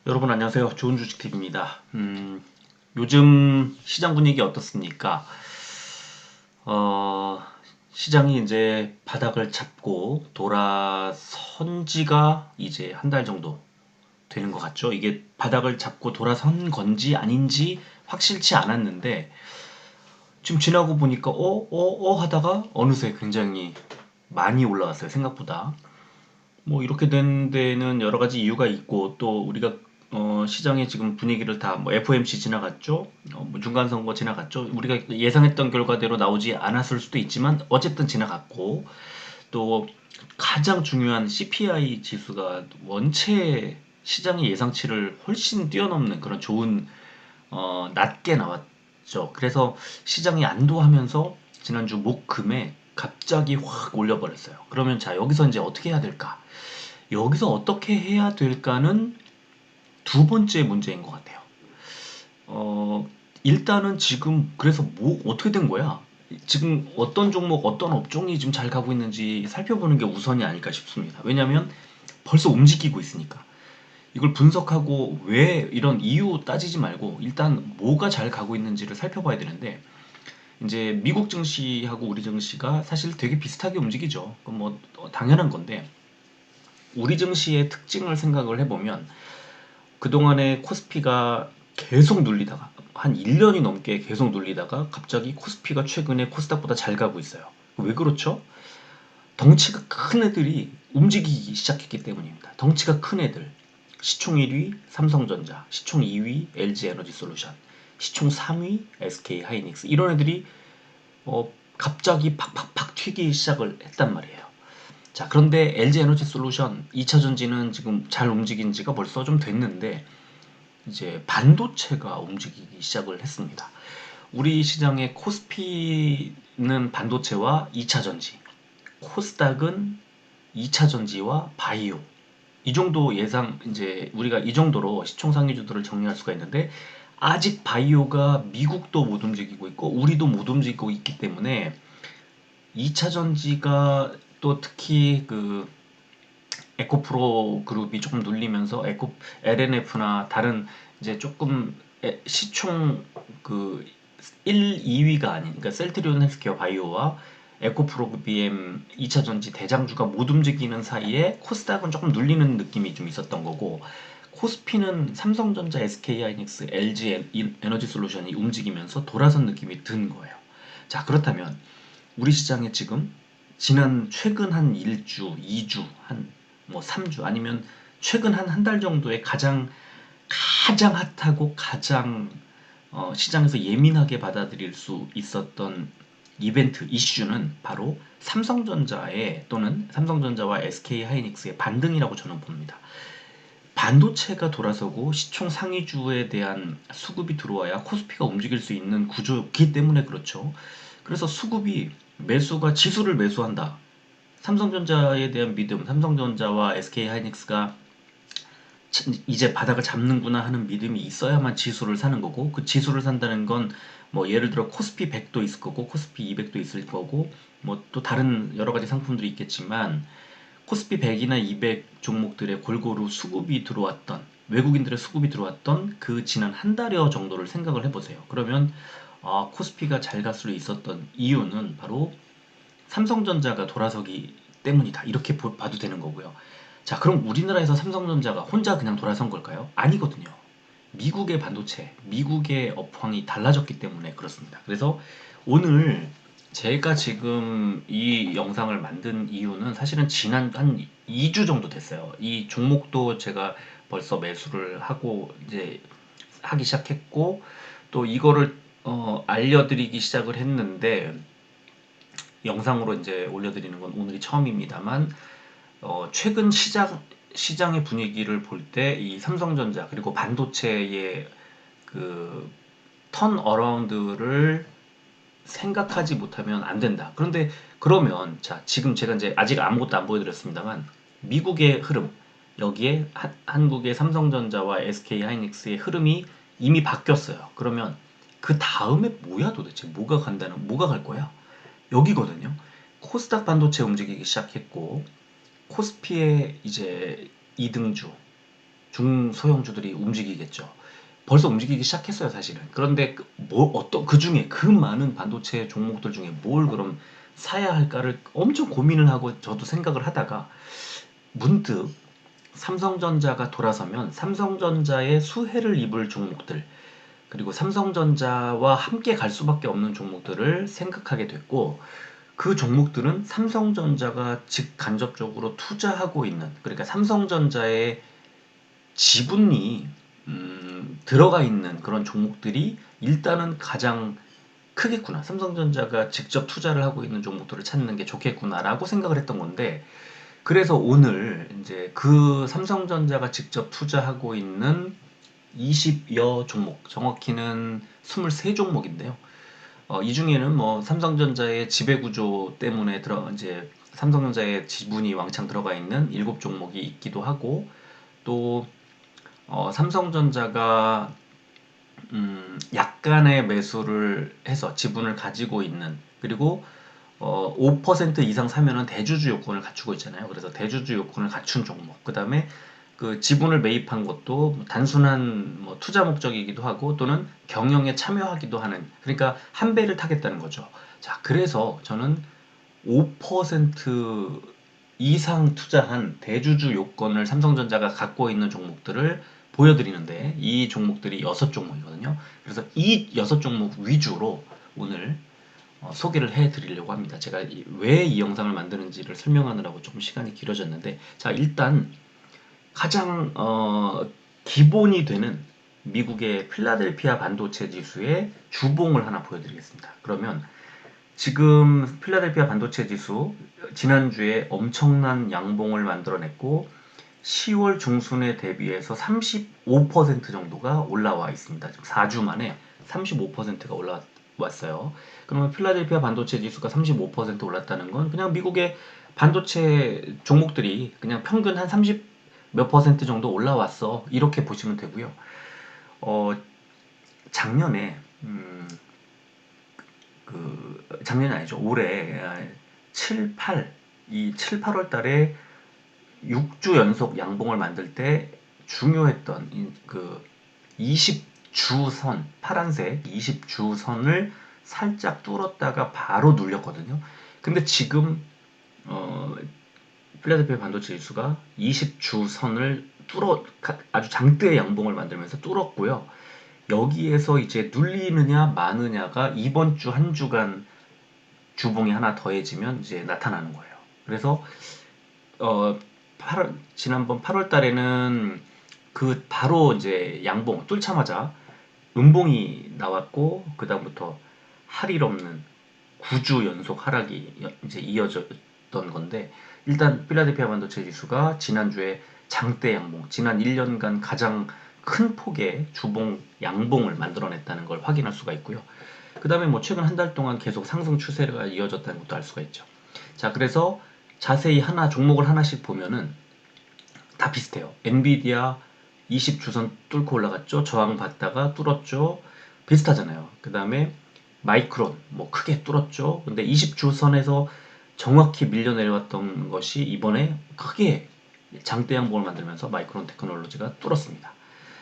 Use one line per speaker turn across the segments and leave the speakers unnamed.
여러분 안녕하세요. 좋은 주식TV입니다. 요즘 시장 분위기 어떻습니까? 어, 시장이 이제 바닥을 잡고 돌아선 지가 이제 한 달 정도 되는 것 같죠? 이게 바닥을 잡고 돌아선 건지 아닌지 확실치 않았는데 지금 지나고 보니까 하다가 어느새 굉장히 많이 올라왔어요. 생각보다. 뭐 이렇게 된 데는 여러 가지 이유가 있고 또 우리가 시장의 지금 분위기를 다 뭐 FOMC 지나갔죠. 뭐 중간 선거 지나갔죠. 우리가 예상했던 결과대로 나오지 않았을 수도 있지만 어쨌든 지나갔고 또 가장 중요한 CPI 지수가 원체 시장의 예상치를 훨씬 뛰어넘는 그런 좋은 낮게 나왔죠. 그래서 시장이 안도하면서 지난주 목금에 갑자기 확 올려버렸어요. 그러면 자 여기서 이제 어떻게 해야 될까? 여기서 어떻게 해야 될까는 두 번째 문제인 것 같아요. 어, 일단은 지금 그래서 뭐 어떻게 된 거야? 지금 어떤 종목, 어떤 업종이 지금 잘 가고 있는지 살펴보는 게 우선이 아닐까 싶습니다. 왜냐하면 벌써 움직이고 있으니까. 이걸 분석하고 왜 이런 이유 따지지 말고 일단 뭐가 잘 가고 있는지를 살펴봐야 되는데 이제 미국 증시하고 우리 증시가 사실 되게 비슷하게 움직이죠. 그건 뭐 당연한 건데 우리 증시의 특징을 생각을 해보면 그동안에 코스피가 계속 눌리다가 한 1년이 넘게 계속 눌리다가 갑자기 코스피가 최근에 코스닥보다 잘 가고 있어요. 왜 그렇죠? 덩치가 큰 애들이 움직이기 시작했기 때문입니다. 덩치가 큰 애들. 시총 1위 삼성전자, 시총 2위 LG에너지솔루션, 시총 3위 SK하이닉스 이런 애들이 갑자기 팍팍팍 튀기 시작을 했단 말이에요. 자, 그런데 LG에너지솔루션 2차전지는 지금 잘 움직인 지가 벌써 좀 됐는데 이제 반도체가 움직이기 시작을 했습니다. 우리 시장의 코스피는 반도체와 2차전지, 코스닥은 2차전지와 바이오. 이 정도 예상, 이제 우리가 이 정도로 시총 상위주들을 정리할 수가 있는데, 아직 바이오가 미국도 못 움직이고 있고, 우리도 못 움직이고 있기 때문에, 2차전지가 또 특히 그 에코프로 그룹이 조금 눌리면서 LNF나 다른 이제 조금 시총 그 1, 2위가 아닌 그러니까 셀트리온 헬스케어 바이오와 에코프로 BM 2차 전지 대장주가 못 움직이는 사이에 코스닥은 조금 눌리는 느낌이 좀 있었던 거고 코스피는 삼성전자, SK하이닉스, LG 에너지 솔루션이 움직이면서 돌아선 느낌이 든 거예요. 자, 그렇다면 우리 시장에 지금 지난 최근 한 1주, 2주, 한 뭐 3주 아니면 최근 한 한 달 정도의 가장 핫하고 가장 시장에서 예민하게 받아들일 수 있었던 이벤트 이슈는 바로 삼성전자의 또는 삼성전자와 SK하이닉스의 반등이라고 저는 봅니다. 반도체가 돌아서고 시총 상위주에 대한 수급이 들어와야 코스피가 움직일 수 있는 구조이기 때문에 그렇죠. 그래서 수급이 매수가 지수를 매수한다. 삼성전자에 대한 믿음, 삼성전자와 SK하이닉스가 이제 바닥을 잡는구나 하는 믿음이 있어야만 지수를 사는 거고 그 지수를 산다는 건 뭐 예를 들어 코스피 100도 있을 거고 코스피 200도 있을 거고 뭐 또 다른 여러 가지 상품들이 있겠지만 코스피 100이나 200 종목들의 골고루 수급이 들어왔던 외국인들의 수급이 들어왔던 그 지난 한 달여 정도를 생각을 해보세요. 그러면 코스피가 잘 갈 수 있었던 이유는 바로 삼성전자가 돌아서기 때문이다. 이렇게 봐도 되는 거고요. 자, 그럼 우리나라에서 삼성전자가 혼자 그냥 돌아선 걸까요? 아니거든요. 미국의 반도체, 미국의 업황이 달라졌기 때문에 그렇습니다. 그래서 오늘 제가 지금 이 영상을 만든 이유는 사실은 지난 한 2주 정도 됐어요. 이 종목도 제가 벌써 매수를 하고 이제 하기 시작했고 또 이거를 알려드리기 시작을 했는데 영상으로 이제 올려드리는 건 오늘이 처음입니다만 최근 시장의 분위기를 볼 때 이 삼성전자 그리고 반도체의 그 턴어라운드를 생각하지 못하면 안 된다. 그런데 그러면 자 지금 제가 이제 아직 아무것도 안 보여드렸습니다만 미국의 흐름 여기에 한국의 삼성전자와 SK하이닉스의 흐름이 이미 바뀌었어요. 그러면 그 다음에 뭐야 도대체 뭐가 갈 거야? 여기거든요. 코스닥 반도체 움직이기 시작했고 코스피의 이제 2등주 중소형주들이 움직이겠죠. 벌써 움직이기 시작했어요, 사실은. 그런데 그 중에 그 많은 반도체 종목들 중에 뭘 그럼 사야 할까를 엄청 고민을 하고 저도 생각을 하다가 문득 삼성전자가 돌아서면 삼성전자의 수혜를 입을 종목들, 그리고 삼성전자와 함께 갈 수밖에 없는 종목들을 생각하게 됐고, 그 종목들은 삼성전자가 직간접적으로 투자하고 있는, 그러니까 삼성전자의 지분이 들어가 있는 그런 종목들이 일단은 가장 크겠구나. 삼성전자가 직접 투자를 하고 있는 종목들을 찾는 게 좋겠구나라고 생각을 했던 건데, 그래서 오늘 이제 그 삼성전자가 직접 투자하고 있는 20여 종목, 정확히는 23종목인데요. 이 중에는 뭐 삼성전자의 지배구조 때문에 이제 삼성전자의 지분이 왕창 들어가 있는 7종목이 있기도 하고, 또 삼성전자가 약간의 매수를 해서 지분을 가지고 있는, 그리고 5% 이상 사면은 대주주 요건을 갖추고 있잖아요. 그래서 대주주 요건을 갖춘 종목. 그 다음에 그 지분을 매입한 것도 단순한 뭐 투자 목적이기도 하고 또는 경영에 참여하기도 하는, 그러니까 한 배를 타겠다는 거죠. 자, 그래서 저는 5% 이상 투자한 대주주 요건을 삼성전자가 갖고 있는 종목들을 보여드리는데, 이 종목들이 6종목이거든요. 그래서 이 6종목 위주로 오늘 소개를 해드리려고 합니다. 제가 왜 이 영상을 만드는지를 설명하느라고 조금 시간이 길어졌는데, 자, 일단 가장 기본이 되는 미국의 필라델피아 반도체 지수의 주봉을 하나 보여드리겠습니다. 그러면 지금 필라델피아 반도체 지수 지난주에 엄청난 양봉을 만들어냈고 10월 중순에 대비해서 35% 정도가 올라와 있습니다. 지금 4주 만에 35%가 올라왔어요. 그러면 필라델피아 반도체 지수가 35% 올랐다는 건 그냥 미국의 반도체 종목들이 그냥 평균 한 30 몇 퍼센트 정도 올라왔어, 이렇게 보시면 되고요. 작년에 작년이 아니죠. 올해 7, 8, 이 7, 8월 달에 6주 연속 양봉을 만들 때 중요했던 그 20주선, 파란색 20주선을 살짝 뚫었다가 바로 눌렸거든요. 근데 지금 필라델피아 반도체 지수가 20주선을 아주 장대의 양봉을 만들면서 뚫었고요. 여기에서 이제 눌리느냐 마느냐가 이번 주 한 주간 주봉이 하나 더해지면 이제 나타나는 거예요. 그래서 지난번 8월 달에는 그 바로 이제 양봉 뚫자마자 음봉이 나왔고, 그 다음부터 할 일 없는 9주 연속 하락이 이제 이어졌던 건데, 일단 필라델피아 반도체 지수가 지난주에 장대 양봉, 지난 1년간 가장 큰 폭의 주봉 양봉을 만들어냈다는 걸 확인할 수가 있고요. 그 다음에 뭐 최근 한 달 동안 계속 상승 추세가 이어졌다는 것도 알 수가 있죠. 자, 그래서 자세히 종목을 하나씩 보면은 다 비슷해요. 엔비디아 20주선 뚫고 올라갔죠. 저항 받다가 뚫었죠. 비슷하잖아요. 그 다음에 마이크론 뭐 크게 뚫었죠. 근데 20주선에서 정확히 밀려 내려왔던 것이 이번에 크게 장대 양봉을 만들면서 마이크론 테크놀로지가 뚫었습니다.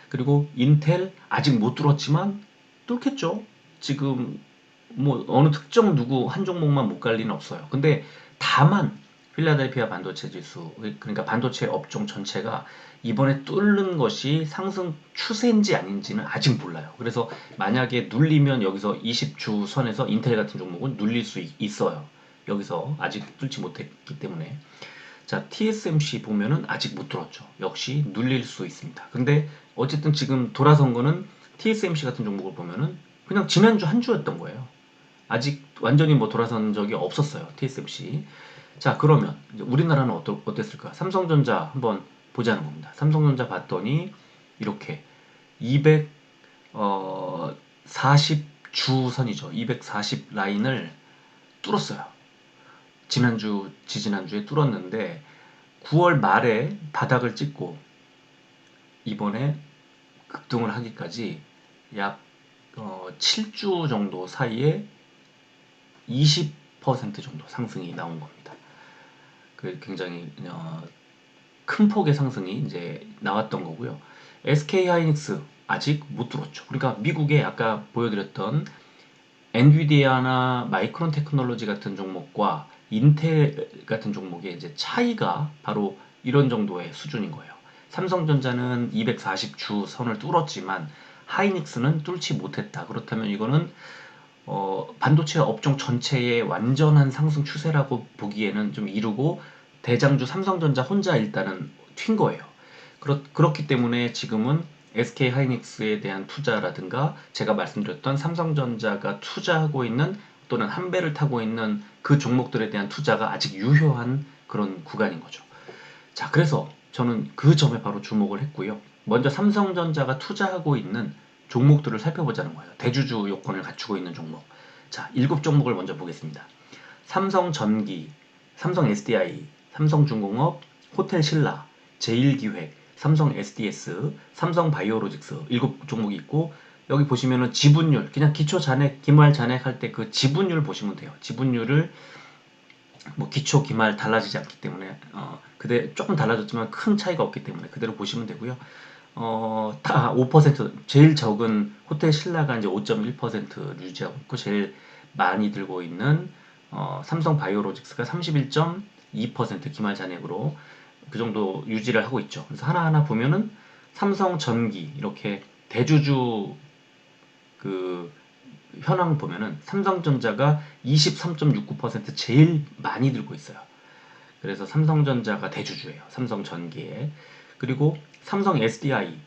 그리고 인텔 아직 못 뚫었지만 뚫겠죠. 지금 뭐 어느 특정 누구 한 종목만 못 갈 리는 없어요. 근데 다만 필라델피아 반도체 지수, 그러니까 반도체 업종 전체가 이번에 뚫는 것이 상승 추세인지 아닌지는 아직 몰라요. 그래서 만약에 눌리면 여기서 20주 선에서 인텔 같은 종목은 눌릴 수 있어요. 여기서 아직 뚫지 못했기 때문에. 자, TSMC 보면은 아직 못 뚫었죠. 역시 눌릴 수 있습니다. 근데 어쨌든 지금 돌아선 거는 TSMC 같은 종목을 보면은 그냥 지난주 한 주였던 거예요. 아직 완전히 뭐 돌아선 적이 없었어요. TSMC. 자, 그러면 이제 우리나라는 어땠을까? 삼성전자 한번 보자는 겁니다. 삼성전자 봤더니 이렇게 240주 선이죠. 240 라인을 뚫었어요. 지지난주에 뚫었는데 9월 말에 바닥을 찍고 이번에 급등을 하기까지 약 7주 정도 사이에 20% 정도 상승이 나온 겁니다. 굉장히 큰 폭의 상승이 이제 나왔던 거고요. SK 하이닉스 아직 못 들었죠. 그러니까 미국에 아까 보여드렸던 엔비디아나 마이크론 테크놀로지 같은 종목과 인텔 같은 종목의 이제 차이가 바로 이런 정도의 수준인 거예요. 삼성전자는 240주 선을 뚫었지만 하이닉스는 뚫지 못했다. 그렇다면 이거는 반도체 업종 전체의 완전한 상승 추세라고 보기에는 좀 이르고 대장주 삼성전자 혼자 일단은 튄 거예요. 그렇기 때문에 지금은 SK 하이닉스에 대한 투자라든가 제가 말씀드렸던 삼성전자가 투자하고 있는 또는 한 배를 타고 있는 그 종목들에 대한 투자가 아직 유효한 그런 구간인 거죠. 자, 그래서 저는 그 점에 바로 주목을 했고요. 먼저 삼성전자가 투자하고 있는 종목들을 살펴보자는 거예요. 대주주 요건을 갖추고 있는 종목. 자, 7종목을 먼저 보겠습니다. 삼성전기, 삼성 SDI, 삼성중공업, 호텔신라, 제일기획, 삼성 SDS, 삼성 바이오로직스 7종목이 있고 여기 보시면은 지분율, 그냥 기초 잔액, 기말 잔액 할 때 그 지분율 보시면 돼요. 지분율을 뭐 기초, 기말 달라지지 않기 때문에 그대 조금 달라졌지만 큰 차이가 없기 때문에 그대로 보시면 되고요. 다 5%, 제일 적은 호텔 신라가 이제 5.1% 유지하고 있고 제일 많이 들고 있는 삼성 바이오로직스가 31.2% 기말 잔액으로 그 정도 유지를 하고 있죠. 그래서 하나하나 보면은 삼성전기 이렇게 대주주 그 현황 보면은 삼성전자가 23.69% 제일 많이 들고 있어요. 그래서 삼성전자가 대주주예요. 삼성전기에. 그리고 삼성 SDI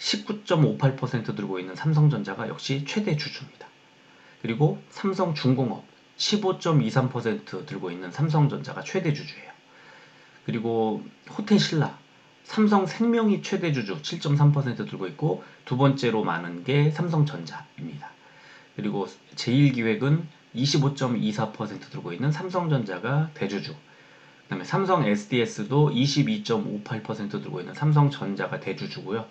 19.58% 들고 있는 삼성전자가 역시 최대 주주입니다. 그리고 삼성중공업 15.23% 들고 있는 삼성전자가 최대 주주예요. 그리고 호텔신라 삼성생명이 최대 주주 7.3% 들고 있고 두 번째로 많은 게 삼성전자입니다. 그리고 제일기획은 25.24% 들고 있는 삼성전자가 대주주. 그 다음에 삼성 SDS도 22.58% 들고 있는 삼성전자가 대주주고요.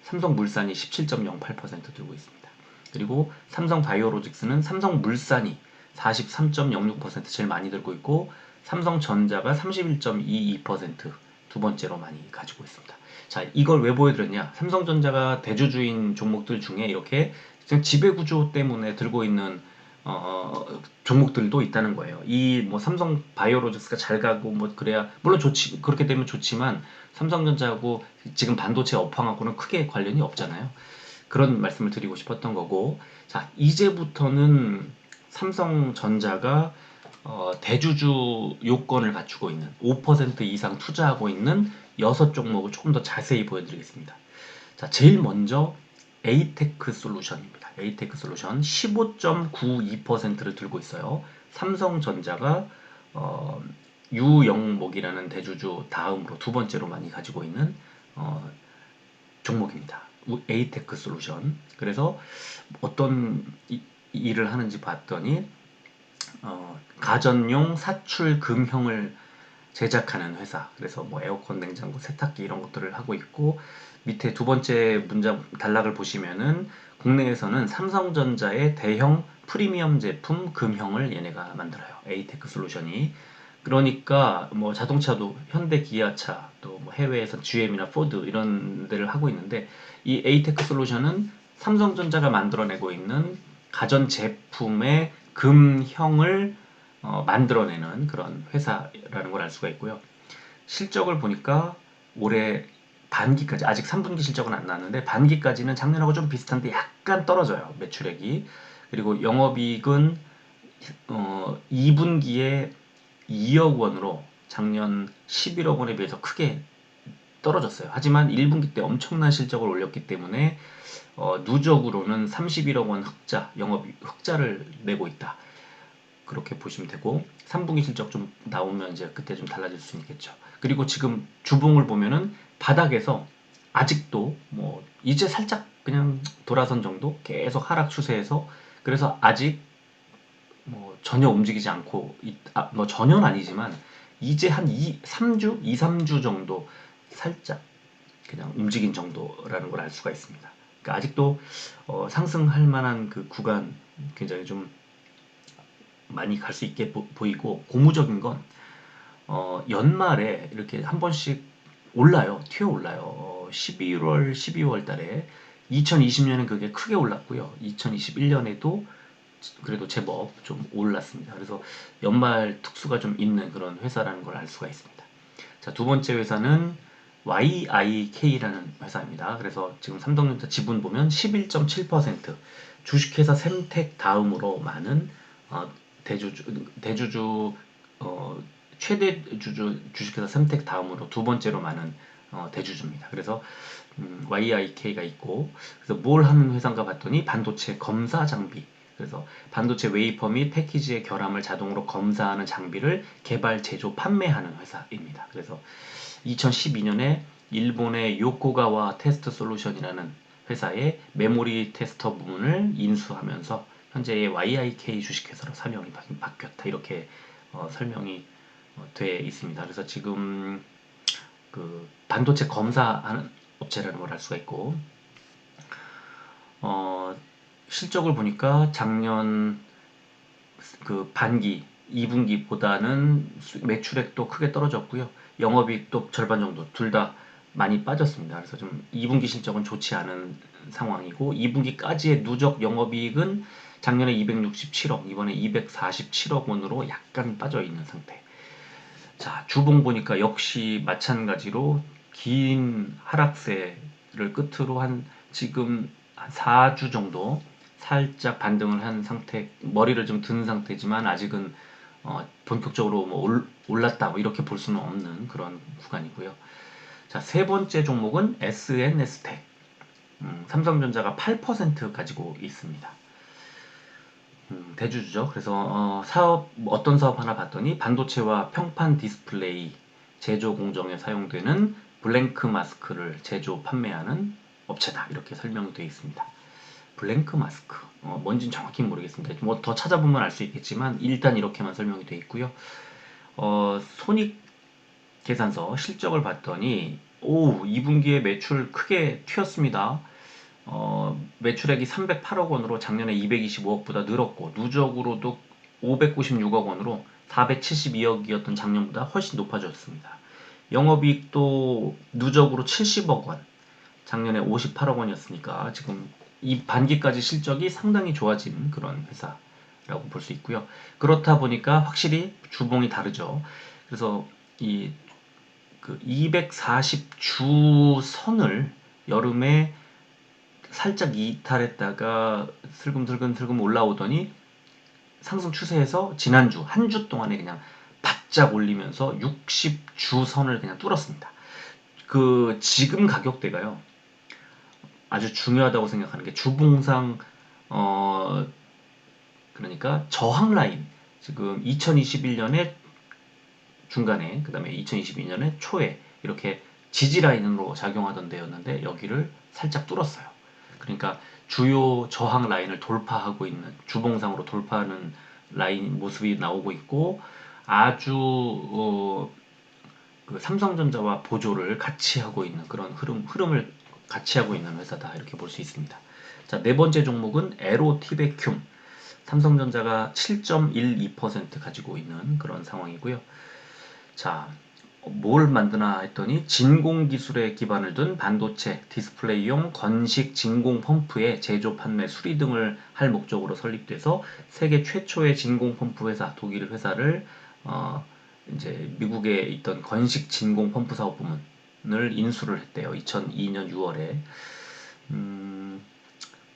삼성물산이 17.08% 들고 있습니다. 그리고 삼성바이오로직스는 삼성물산이 43.06% 제일 많이 들고 있고 삼성전자가 31.22%두 번째로 많이 가지고 있습니다. 자, 이걸 왜 보여드렸냐? 삼성전자가 대주주인 종목들 중에 이렇게 지배구조 때문에 들고 있는 종목들도 있다는 거예요. 이 뭐 삼성 바이오로직스가 잘 가고 뭐 그래야 물론 좋지 그렇게 되면 좋지만 삼성전자하고 지금 반도체 업황하고는 크게 관련이 없잖아요. 그런 말씀을 드리고 싶었던 거고 자 이제부터는 삼성전자가 대주주 요건을 갖추고 있는 5% 이상 투자하고 있는 6종목을 조금 더 자세히 보여드리겠습니다. 자 제일 먼저 에이테크 솔루션입니다. 에이테크 솔루션 15.92%를 들고 있어요. 삼성전자가 유영목이라는 대주주 다음으로 두 번째로 많이 가지고 있는 종목입니다. 에이테크 솔루션. 그래서 어떤 일을 하는지 봤더니 가전용 사출 금형을 제작하는 회사. 그래서 뭐 에어컨, 냉장고, 세탁기 이런 것들을 하고 있고 밑에 두 번째 문장 단락을 보시면은 국내에서는 삼성전자의 대형 프리미엄 제품 금형을 얘네가 만들어요. 에이테크 솔루션이. 그러니까 뭐 자동차도 현대, 기아차 또 뭐 해외에서 GM이나 포드 이런 데를 하고 있는데 이 에이테크 솔루션은 삼성전자가 만들어내고 있는 가전 제품의 금형을 만들어내는 그런 회사라는 걸 알 수가 있고요. 실적을 보니까 올해 반기까지 아직 3분기 실적은 안 나왔는데 반기까지는 작년하고 좀 비슷한데 약간 떨어져요. 매출액이. 그리고 영업이익은 2분기에 2억 원으로 작년 11억 원에 비해서 크게 떨어졌어요. 하지만 1분기 때 엄청난 실적을 올렸기 때문에 누적으로는 31억 원 흑자, 영업 흑자를 내고 있다. 그렇게 보시면 되고 3분기 실적 좀 나오면 이제 그때 좀 달라질 수 있겠죠. 그리고 지금 주봉을 보면은 바닥에서 아직도 뭐 이제 살짝 그냥 돌아선 정도 계속 하락 추세에서 그래서 아직 뭐 전혀 움직이지 않고 뭐 전혀는 아니지만 이제 한 3주, 2, 3주 정도 살짝 그냥 움직인 정도라는 걸 알 수가 있습니다. 그러니까 아직도 상승할 만한 그 구간 굉장히 좀 많이 갈 수 있게 보이고 고무적인 건 연말에 이렇게 한 번씩 올라요. 튀어 올라요. 11월, 12월 달에 2020년엔 그게 크게 올랐고요. 2021년에도 그래도 제법 좀 올랐습니다. 그래서 연말 특수가 좀 있는 그런 회사라는 걸 알 수가 있습니다. 자, 두 번째 회사는 YIK라는 회사입니다. 그래서 지금 삼성전자 지분 보면 11.7%, 주식회사 샘텍 다음으로 많은 대주주 어, 최대 주주 주식회사 샘텍 다음으로 두 번째로 많은 대주주입니다. 그래서 YIK가 있고, 그래서 뭘 하는 회사인가 봤더니 반도체 검사 장비, 그래서 반도체 웨이퍼 및 패키지의 결함을 자동으로 검사하는 장비를 개발, 제조, 판매하는 회사입니다. 그래서 2012년에 일본의 요코가와 테스트 솔루션이라는 회사의 메모리 테스터 부문을 인수하면서 현재의 YIK 주식회사로 사명이 바뀌었다. 이렇게 설명이 돼 있습니다. 그래서 지금 그 반도체 검사하는 업체라는 걸 알 수가 있고, 어, 실적을 보니까 작년 그 반기 2분기보다는 매출액도 크게 떨어졌고요. 영업이익도 절반 정도 둘 다 많이 빠졌습니다. 그래서 좀 2분기 실적은 좋지 않은 상황이고, 2분기까지의 누적 영업이익은 작년에 267억, 이번에 247억 원으로 약간 빠져 있는 상태. 자, 주봉 보니까 역시 마찬가지로 긴 하락세를 끝으로 지금 한 4주 정도 살짝 반등을 한 상태, 머리를 좀 든 상태지만 아직은 본격적으로 뭐 올랐다 뭐 이렇게 볼 수는 없는 그런 구간이고요. 자, 세 번째 종목은 SNS텍. 삼성전자가 8% 가지고 있습니다. 대주주죠. 그래서 어떤 사업 하나 봤더니 반도체와 평판 디스플레이 제조 공정에 사용되는 블랭크 마스크를 제조 판매하는 업체다. 이렇게 설명이 되어 있습니다. 블랭크 마스크. 뭔진 정확히 모르겠습니다. 뭐 더 찾아보면 알 수 있겠지만 일단 이렇게만 설명이 되어 있고요. 손익 계산서 실적을 봤더니 2분기에 매출 크게 튀었습니다. 매출액이 308억 원으로 작년에 225억보다 늘었고, 누적으로도 596억 원으로 472억이었던 작년보다 훨씬 높아졌습니다. 영업이익도 누적으로 70억 원, 작년에 58억 원이었으니까 지금 이 반기까지 실적이 상당히 좋아진 그런 회사라고 볼 수 있고요. 그렇다 보니까 확실히 주봉이 다르죠. 그래서 이 그 240주 선을 여름에 살짝 이탈했다가 슬금슬금 올라오더니 상승 추세에서 지난주 한 주 동안에 그냥 바짝 올리면서 60주 선을 그냥 뚫었습니다. 그 지금 가격대가요, 아주 중요하다고 생각하는 게 주봉상 어 그러니까 저항 라인, 지금 2021년에 중간에, 그 다음에 2022년에 초에 이렇게 지지 라인으로 작용하던 데였는데 여기를 살짝 뚫었어요. 그러니까 주요 저항 라인을 돌파하고 있는, 주봉상으로 돌파하는 라인 모습이 나오고 있고, 아주 그 삼성전자와 보조를 같이 하고 있는 그런 흐름을 같이 하고 있는 회사다. 이렇게 볼 수 있습니다. 자, 네 번째 종목은 에로티베큐. 삼성전자가 7.12% 가지고 있는 그런 상황이고요. 자, 뭘 만드나 했더니 진공 기술에 기반을 둔 반도체, 디스플레이용 건식 진공 펌프의 제조, 판매, 수리 등을 할 목적으로 설립돼서 세계 최초의 진공 펌프 회사, 독일 회사를 이제 미국에 있던 건식 진공 펌프 사업 부문을 인수를 했대요. 2002년 6월에.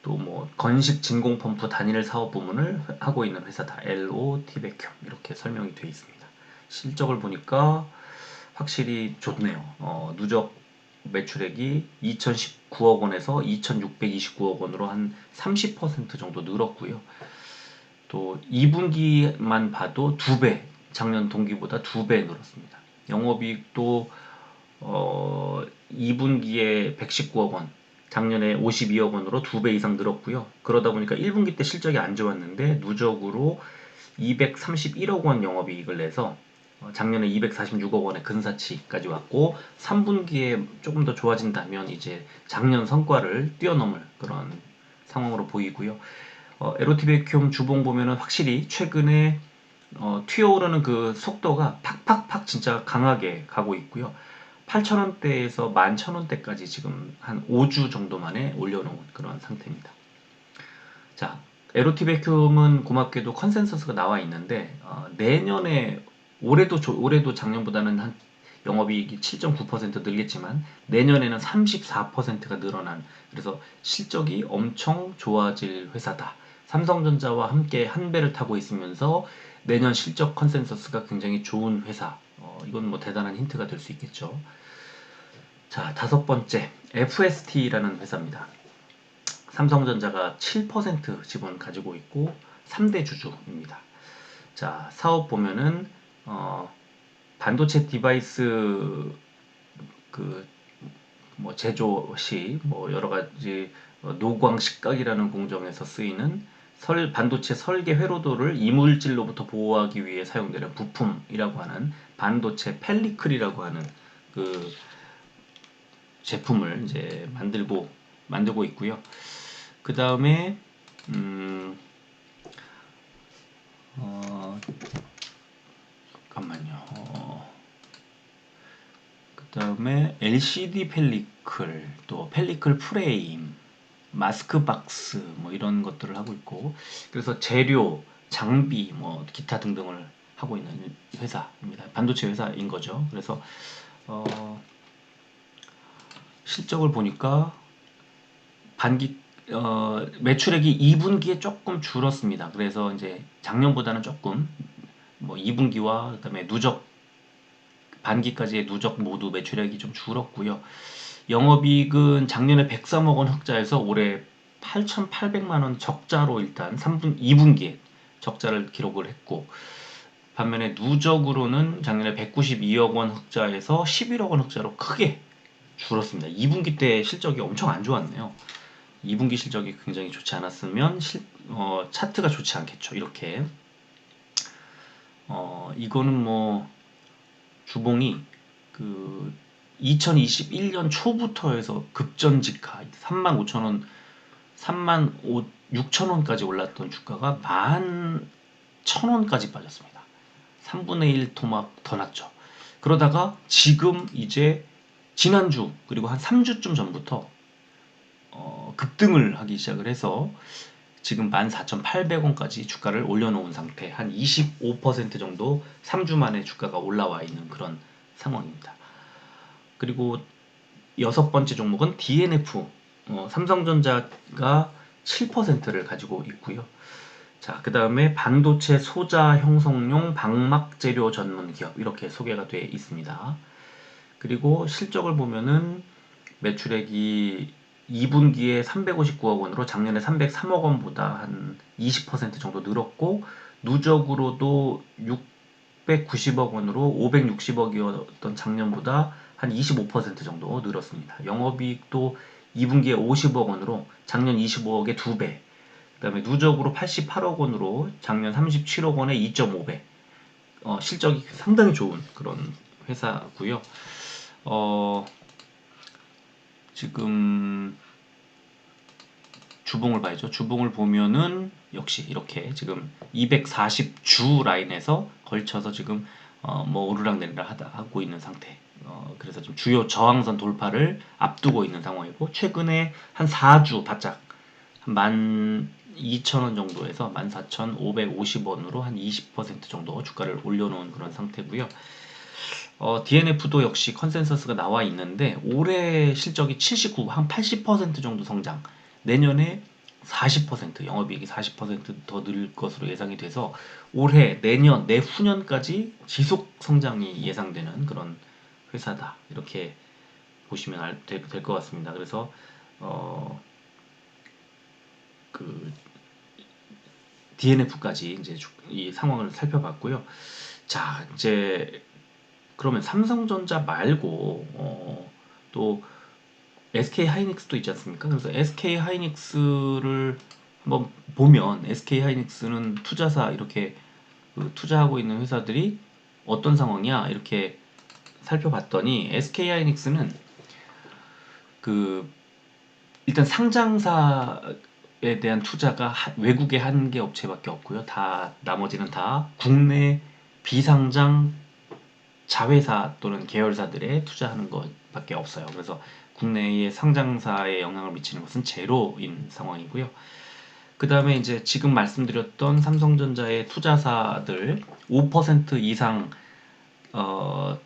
또 뭐 건식 진공 펌프 단일 사업 부문을 하고 있는 회사다. LOT베큐 이렇게 설명이 되어 있습니다. 실적을 보니까 확실히 좋네요. 누적 매출액이 2019억 원에서 2629억 원으로 한 30% 정도 늘었고요. 또 2분기만 봐도 2배, 작년 동기보다 2배 늘었습니다. 영업이익도 2분기에 119억 원, 작년에 52억 원으로 2배 이상 늘었고요. 그러다 보니까 1분기 때 실적이 안 좋았는데 누적으로 231억 원 영업이익을 내서 작년에 246억 원의 근사치까지 왔고, 3분기에 조금 더 좋아진다면 이제 작년 성과를 뛰어넘을 그런 상황으로 보이고요. 에로티베큐um 주봉 보면은 확실히 최근에 튀어오르는 그 속도가 팍팍팍 진짜 강하게 가고 있고요. 8,000원대에서 11,000원대까지 지금 한 5주 정도 만에 올려놓은 그런 상태입니다. 자, 에로티 베큐움은 고맙게도 컨센서스가 나와 있는데 내년에 올해도 작년보다는 한 영업이익이 7.9% 늘겠지만 내년에는 34%가 늘어난, 그래서 실적이 엄청 좋아질 회사다. 삼성전자와 함께 한 배를 타고 있으면서 내년 실적 컨센서스가 굉장히 좋은 회사. 이건 뭐 대단한 힌트가 될 수 있겠죠. 자, 다섯 번째 FST라는 회사입니다. 삼성전자가 7% 지분 가지고 있고 3대 주주입니다. 자, 사업 보면은 반도체 디바이스 그 뭐 제조 시 뭐 여러 가지 노광 식각이라는 공정에서 쓰이는 반도체 설계 회로도를 이물질로부터 보호하기 위해 사용되는 부품이라고 하는 반도체 펠리클이라고 하는 그 제품을 이제 만들고 있고요. 그 다음에 잠깐만요. 그 다음에 LCD 펠리클, 또 펠리클 프레임, 마스크 박스 뭐 이런 것들을 하고 있고, 그래서 재료, 장비, 뭐 기타 등등을 하고 있는 회사입니다. 반도체 회사인 거죠. 그래서 실적을 보니까 매출액이 2분기에 조금 줄었습니다. 그래서 이제 작년보다는 조금 뭐 2분기와 그다음에 반기까지의 누적 모두 매출액이 좀 줄었고요. 영업이익은 작년에 103억 원 흑자에서 올해 8,800만 원 적자로 일단 2분기에 적자를 기록을 했고, 반면에 누적으로는 작년에 192억 원 흑자에서 11억 원 흑자로 크게 줄었습니다. 2분기 때 실적이 엄청 안 좋았네요. 2분기 실적이 굉장히 좋지 않았으면 차트가 좋지 않겠죠. 이렇게 이거는 뭐 주봉이 그 2021년 초부터 해서 급전직하 35,000원, 36,000원까지 올랐던 주가가 11,000원까지 빠졌습니다. 3분의 1 토막 더 났죠. 그러다가 지금 이제 지난주 그리고 한 3주쯤 전부터 급등을 하기 시작을 해서 지금 14,800원까지 주가를 올려놓은 상태, 한 25% 정도 3주 만에 주가가 올라와 있는 그런 상황입니다. 그리고 여섯 번째 종목은 DNF, 삼성전자가 7%를 가지고 있고요. 자, 그 다음에 반도체 소자 형성용 방막 재료 전문 기업, 이렇게 소개가 되어 있습니다. 그리고 실적을 보면은 매출액이 2분기에 359억 원으로 작년에 303억 원보다 한 20% 정도 늘었고, 누적으로도 690억 원으로 560억이었던 작년보다 한 25% 정도 늘었습니다. 영업이익도 2분기에 50억 원으로 작년 25억의 2배, 그 다음에 누적으로 88억 원으로 작년 37억 원의 2.5배, 실적이 상당히 좋은 그런 회사고요. 지금 주봉을 봐야죠. 주봉을 보면은 역시 이렇게 지금 240주 라인에서 걸쳐서 지금 뭐 오르락내리락 하고 있는 상태. 그래서 좀 주요 저항선 돌파를 앞두고 있는 상황이고, 최근에 한 4주 바짝 한 12,000원 정도에서 14,550원으로 한 20% 정도 주가를 올려놓은 그런 상태고요. DNF도 역시 컨센서스가 나와 있는데 올해 실적이 79, 한 80% 정도 성장, 내년에 40%, 영업이익이 40%더 늘 것으로 예상이 돼서 올해, 내년, 내후년까지 지속 성장이 예상되는 그런 회사다. 이렇게 보시면 될 것 같습니다. 그래서 그 DNF까지 이제 이 상황을 살펴봤고요. 자, 이제 그러면 삼성전자 말고 또 SK 하이닉스도 있지 않습니까? 그래서 SK 하이닉스를 한번 보면, SK 하이닉스는 투자사 이렇게 투자하고 있는 회사들이 어떤 상황이야 이렇게 살펴봤더니, SK 하이닉스는 그 일단 상장사에 대한 투자가 외국의 한 개 업체밖에 없고요. 다 나머지는 다 국내 비상장 자회사 또는 계열사들에 투자하는 것밖에 없어요. 그래서 국내의 상장사에 영향을 미치는 것은 제로인 상황이고요. 그 다음에 이제 지금 말씀드렸던 삼성전자의 투자사들 5% 이상 어,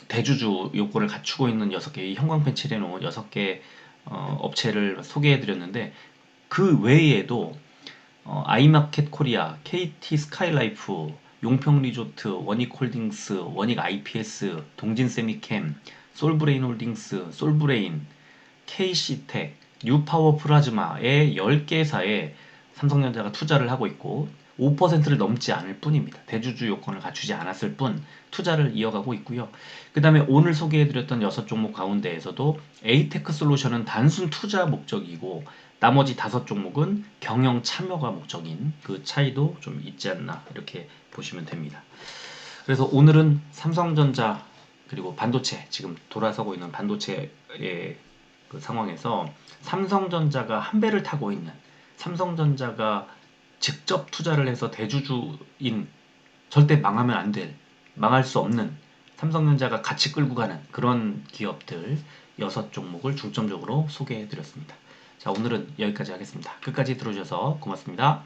대주주 요건을 갖추고 있는 6개의 형광펜 칠해놓은 6개 업체를 소개해드렸는데, 그 외에도 아이마켓 코리아, KT 스카이라이프, 용평리조트, 원익홀딩스, 원익 IPS, 동진세미캠, 솔브레인 홀딩스, 솔브레인, KC텍, 뉴파워 플라즈마의 10개사에 삼성전자가 투자를 하고 있고 5%를 넘지 않을 뿐입니다. 대주주 요건을 갖추지 않았을 뿐 투자를 이어가고 있고요. 그 다음에 오늘 소개해드렸던 6종목 가운데에서도 에이테크 솔루션은 단순 투자 목적이고 나머지 5종목은 경영 참여가 목적인 그 차이도 좀 있지 않나 이렇게 보시면 됩니다. 그래서 오늘은 삼성전자 그리고 반도체, 지금 돌아서고 있는 반도체의 그 상황에서 삼성전자가 한 배를 타고 있는, 삼성전자가 직접 투자를 해서 대주주인, 절대 망하면 안 될, 망할 수 없는, 삼성전자가 같이 끌고 가는 그런 기업들 6종목을 중점적으로 소개해 드렸습니다. 자, 오늘은 여기까지 하겠습니다. 끝까지 들어주셔서 고맙습니다.